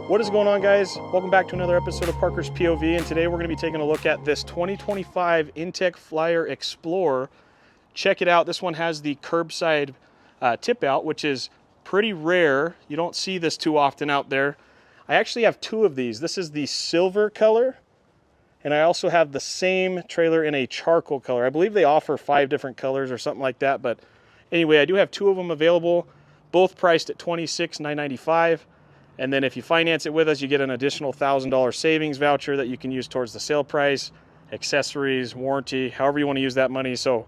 What is going on, guys? Welcome back to another episode of Parker's POV, and today we're going to be taking a look at this 2025 Intech Flyer Explorer. Check it out. This one has the curbside tip out, which is pretty rare. You don't see this too often out there. I actually have two of these. This is the silver color, and I also have the same trailer in a charcoal color. I believe they offer 5 different colors or something like that, but anyway, I do have 2 of them available, both priced at $26,995. And then if you finance it with us, you get an additional $1,000 savings voucher that you can use towards the sale price, accessories, warranty, however you want to use that money. So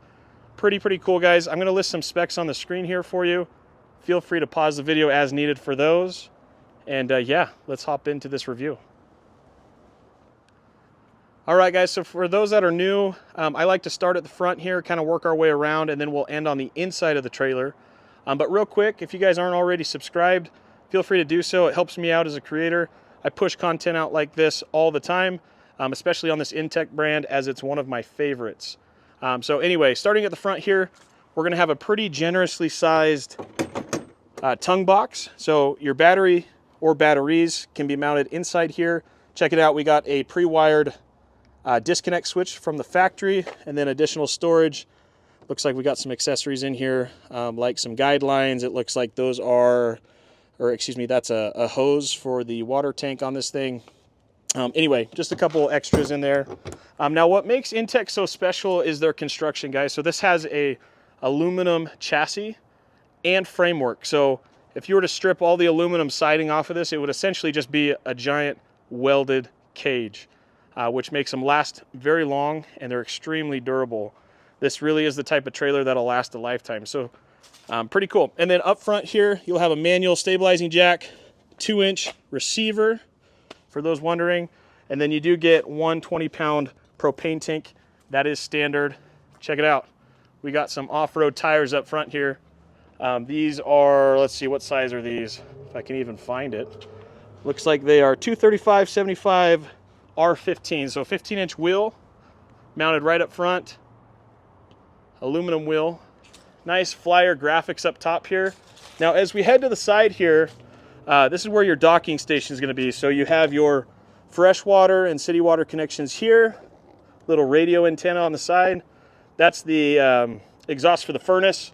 pretty cool, guys. I'm going to list some specs on the screen here for you. Feel free to pause the video as needed for those. And yeah, let's hop into this review. All right, guys, so for those that are new, I like to start at the front here, kind of work our way around, and then we'll end on the inside of the trailer. But real quick, if you guys aren't already subscribed, feel free to do so. It helps me out as a creator. I push content out like this all the time, especially on this Intech brand, as it's one of my favorites. So anyway, starting at the front here, we're gonna have a pretty generously sized tongue box. So your battery or batteries can be mounted inside here. Check it out, we got a pre-wired disconnect switch from the factory, and then additional storage. Looks like we got some accessories in here, like some guidelines. It looks like those are, or excuse me, that's a hose for the water tank on this thing. Anyway, just a couple extras in there. Now what makes Intech so special is their construction, guys. So this has a aluminum chassis and framework. So if you were to strip all the aluminum siding off of this, it would essentially just be a giant welded cage, which makes them last very long, and they're extremely durable. This really is the type of trailer that'll last a lifetime. So pretty cool. And then up front here, you'll have a manual stabilizing jack, 2-inch receiver, for those wondering. And then you do get one 20-pound propane tank. That is standard. Check it out. We got some off-road tires up front here. These are, let's see, what size are these? If I can even find it. Looks like they are 235/75 R15. So 15-inch wheel mounted right up front. Aluminum wheel. Nice Flyer graphics up top here. Now, as we head to the side here, this is where your docking station is going to be. So you have your freshwater and city water connections here. Little radio antenna on the side. That's the exhaust for the furnace.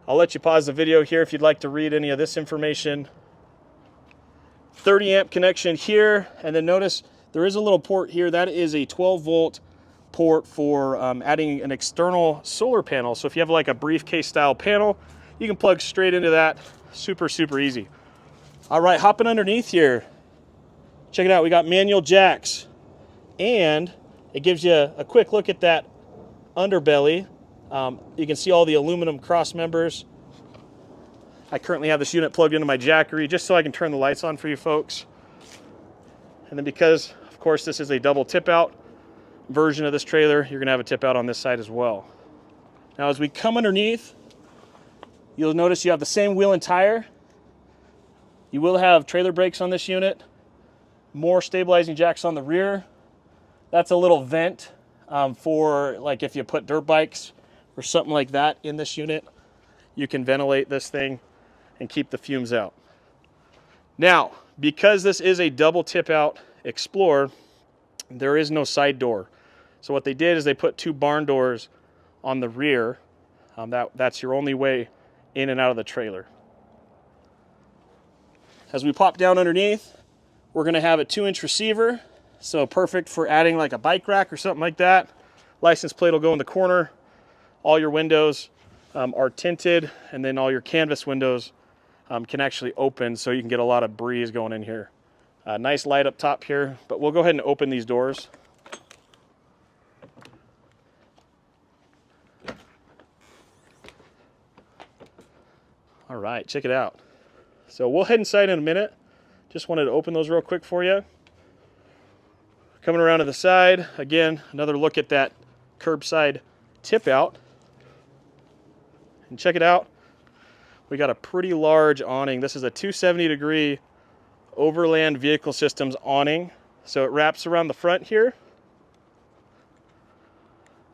I'll let you pause the video here if you'd like to read any of this information. 30 amp connection here. And then notice there is a little port here. That is a 12-volt port for adding an external solar panel. So if you have like a briefcase style panel, you can plug straight into that. Super easy. All right, hopping underneath here. Check it out, we got manual jacks, and it gives you a quick look at that underbelly. You can see all the aluminum cross members. I currently have this unit plugged into my jackery just so I can turn the lights on for you folks. And then because, of course, this is a double tip out version of this trailer, you're gonna have a tip out on this side as well. Now as we come underneath, you'll notice you have the same wheel and tire. You will have trailer brakes on this unit, more stabilizing jacks on the rear. That's a little vent for like if you put dirt bikes or something like that in this unit, you can ventilate this thing and keep the fumes out. Now, because this is a double tip out Explorer, there is no side door. So what they did is they put 2 barn doors on the rear. That's your only way in and out of the trailer. As we pop down underneath, we're gonna have a 2-inch receiver. So perfect for adding like a bike rack or something like that. License plate will go in the corner. All your windows are tinted, and then all your canvas windows can actually open so you can get a lot of breeze going in here. Nice light up top here, but we'll go ahead and open these doors. All right, check it out. So we'll head inside in a minute. Just wanted to open those real quick for you. Coming around to the side, again, another look at that curbside tip out. And check it out. We got a pretty large awning. This is a 270-degree Overland Vehicle Systems awning. So it wraps around the front here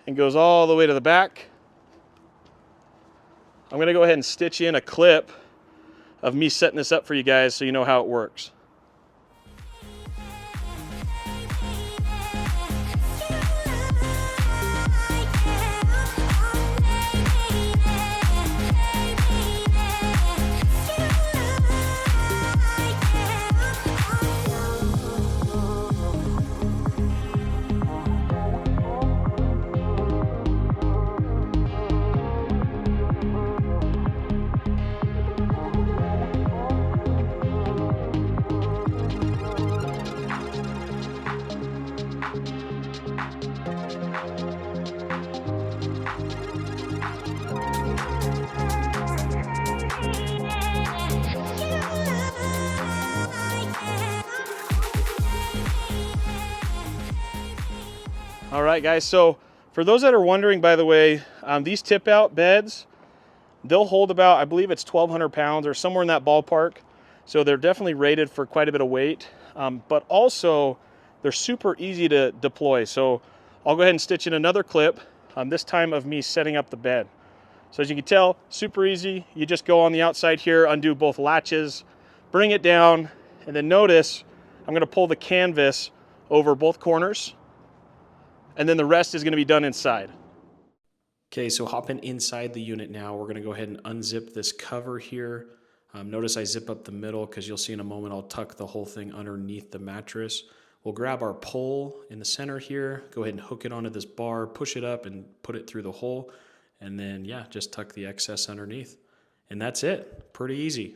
and goes all the way to the back. I'm going to go ahead and stitch in a clip of me setting this up for you guys so you know how it works. All right, guys, so for those that are wondering, by the way, these tip out beds, they'll hold about, I believe it's 1,200 pounds or somewhere in that ballpark. So they're definitely rated for quite a bit of weight, but also they're super easy to deploy. So I'll go ahead and stitch in another clip, this time of me setting up the bed. So as you can tell, super easy. You just go on the outside here, undo both latches, bring it down, and then notice I'm gonna pull the canvas over both corners, and then the rest is gonna be done inside. Okay, so hopping inside the unit now, we're gonna go ahead and unzip this cover here. Notice I zip up the middle because you'll see in a moment I'll tuck the whole thing underneath the mattress. We'll grab our pole in the center here, go ahead and hook it onto this bar, push it up and put it through the hole. And then, yeah, just tuck the excess underneath. And that's it. Pretty easy.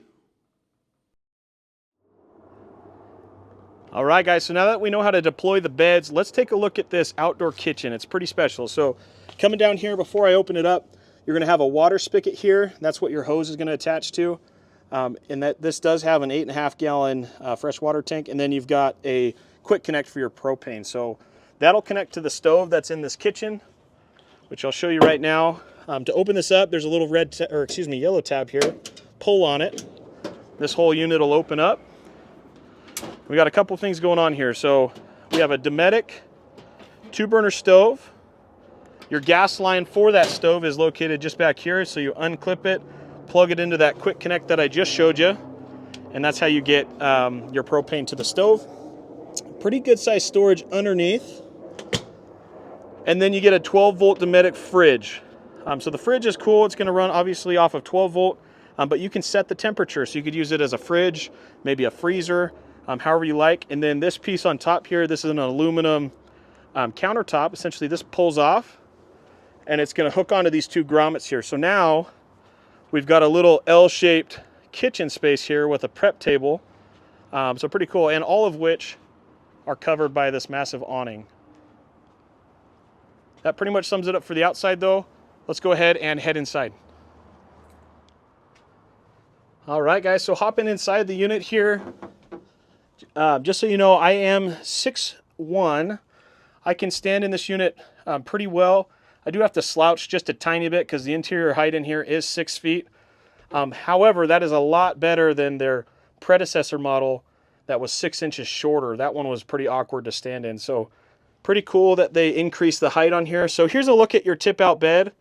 All right, guys, so now that we know how to deploy the beds, let's take a look at this outdoor kitchen. It's pretty special. So coming down here, before I open it up, you're gonna have a water spigot here. That's what your hose is gonna attach to. And that this does have an 8.5 gallon freshwater tank. And then you've got a quick connect for your propane. So that'll connect to the stove that's in this kitchen, which I'll show you right now. To open this up, there's a little yellow tab here. Pull on it. This whole unit will open up. We got a couple things going on here. So we have a Dometic 2-burner stove. Your gas line for that stove is located just back here. So you unclip it, plug it into that quick connect that I just showed you. And that's how you get your propane to the stove. Pretty good size storage underneath. And then you get a 12-volt Dometic fridge. So the fridge is cool. It's going to run obviously off of 12 volt, but you can set the temperature. So you could use it as a fridge, maybe a freezer, however you like. And then this piece on top here, this is an aluminum countertop. Essentially this pulls off and it's going to hook onto these two grommets here. So now we've got a little L-shaped kitchen space here with a prep table. So pretty cool. And all of which are covered by this massive awning. That pretty much sums it up for the outside though. Let's go ahead and head inside. All right, guys, so hopping inside the unit here. Just so you know, I am 6'1". I can stand in this unit pretty well. I do have to slouch just a tiny bit because the interior height in here is 6 feet. However, that is a lot better than their predecessor model that was 6 inches shorter. That one was pretty awkward to stand in. So pretty cool that they increased the height on here. So here's a look at your tip out bed.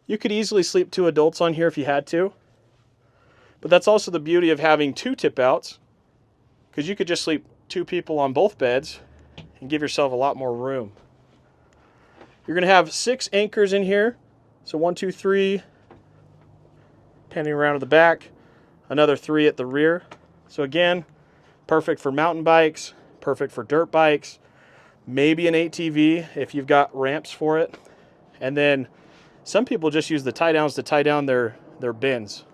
You could easily sleep 2 adults on here if you had to. But that's also the beauty of having 2 tip outs, because you could just sleep 2 people on both beds and give yourself a lot more room. You're going to have 6 anchors in here. So 1, 2, 3, panning around to the back, another 3 at the rear. So again, perfect for mountain bikes, perfect for dirt bikes, maybe an ATV if you've got ramps for it. And then some people just use the tie downs to tie down their bins.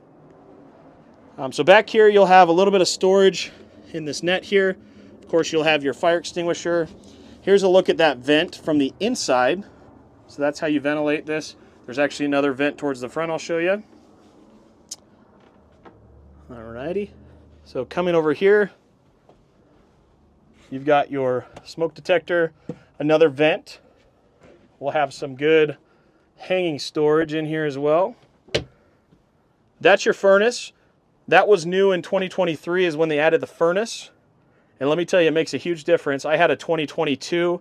So back here you'll have a little bit of storage in this net here. Of course you'll have your fire extinguisher. Here's a look at that vent from the inside. So that's how you ventilate this. There's actually another vent towards the front I'll show you. Alrighty. So coming over here, you've got your smoke detector, another vent. We'll have some good hanging storage in here as well. That's your furnace. That was new in 2023 is when they added the furnace. And let me tell you, it makes a huge difference. I had a 2022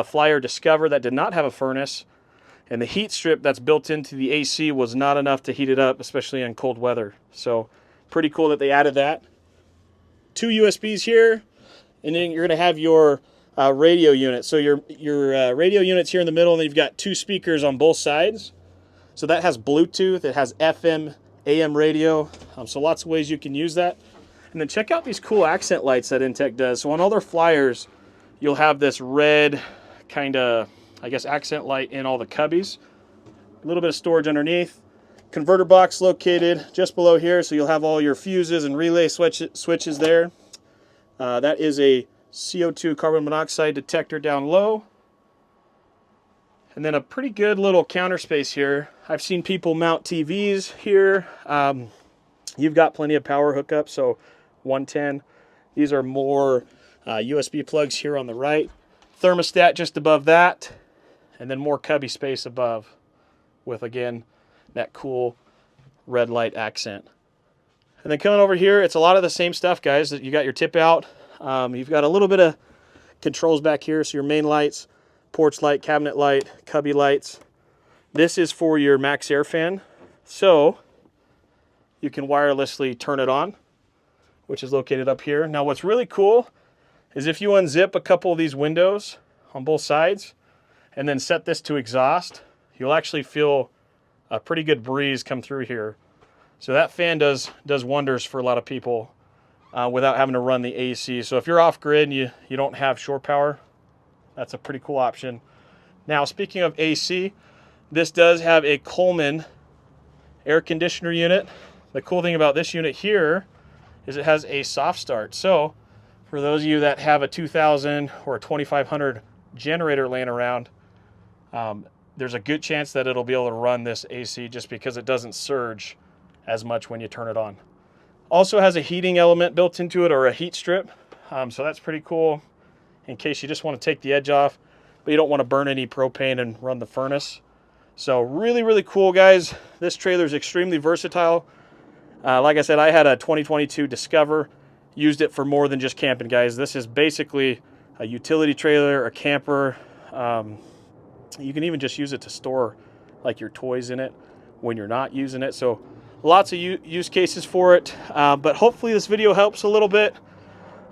Flyer Discover that did not have a furnace. And the heat strip that's built into the AC was not enough to heat it up, especially in cold weather. So pretty cool that they added that. 2 USBs here. And then you're going to have your radio unit. So your radio unit's here in the middle, and then you've got 2 speakers on both sides. So that has Bluetooth, it has FM, AM radio. So lots of ways you can use that. And then check out these cool accent lights that Intech does. So on all their flyers, you'll have this red kind of, I guess, accent light in all the cubbies. A little bit of storage underneath. Converter box located just below here, so you'll have all your fuses and relay switches there. That is a CO2 carbon monoxide detector down low. And then a pretty good little counter space here. I've seen people mount TVs here. You've got plenty of power hookup, so 110. These are more USB plugs here on the right. thermostat just above that, and then more cubby space above with, again, that cool red light accent. And then coming over here, it's a lot of the same stuff, guys. You got your tip out. You've got a little bit of controls back here, so your main lights, porch light, cabinet light, cubby lights. This is for your max air fan, so you can wirelessly turn it on, which is located up here. Now what's really cool is if you unzip a couple of these windows on both sides and then set this to exhaust, you'll actually feel a pretty good breeze come through here. So that fan does wonders for a lot of people without having to run the AC. So if you're off grid and you don't have shore power, that's a pretty cool option. Now, speaking of AC, this does have a Coleman air conditioner unit. The cool thing about this unit here is it has a soft start. So for those of you that have a 2000 or a 2500 generator laying around, there's a good chance that it'll be able to run this AC just because it doesn't surge as much when you turn it on. Also has a heating element built into it, or a heat strip, so that's pretty cool in case you just want to take the edge off but you don't want to burn any propane and run the furnace. So really cool, guys. This trailer is extremely versatile. Like I said, I had a 2022 Discover, used it for more than just camping, guys. This is basically a utility trailer, a camper. You can even just use it to store like your toys in it when you're not using it. So lots of use cases for it, but hopefully this video helps a little bit.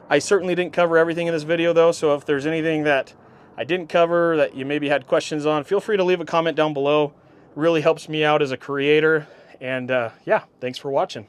I certainly didn't cover everything in this video though, so if there's anything that I didn't cover that you maybe had questions on, feel free to leave a comment down below. It really helps me out as a creator. And yeah, thanks for watching.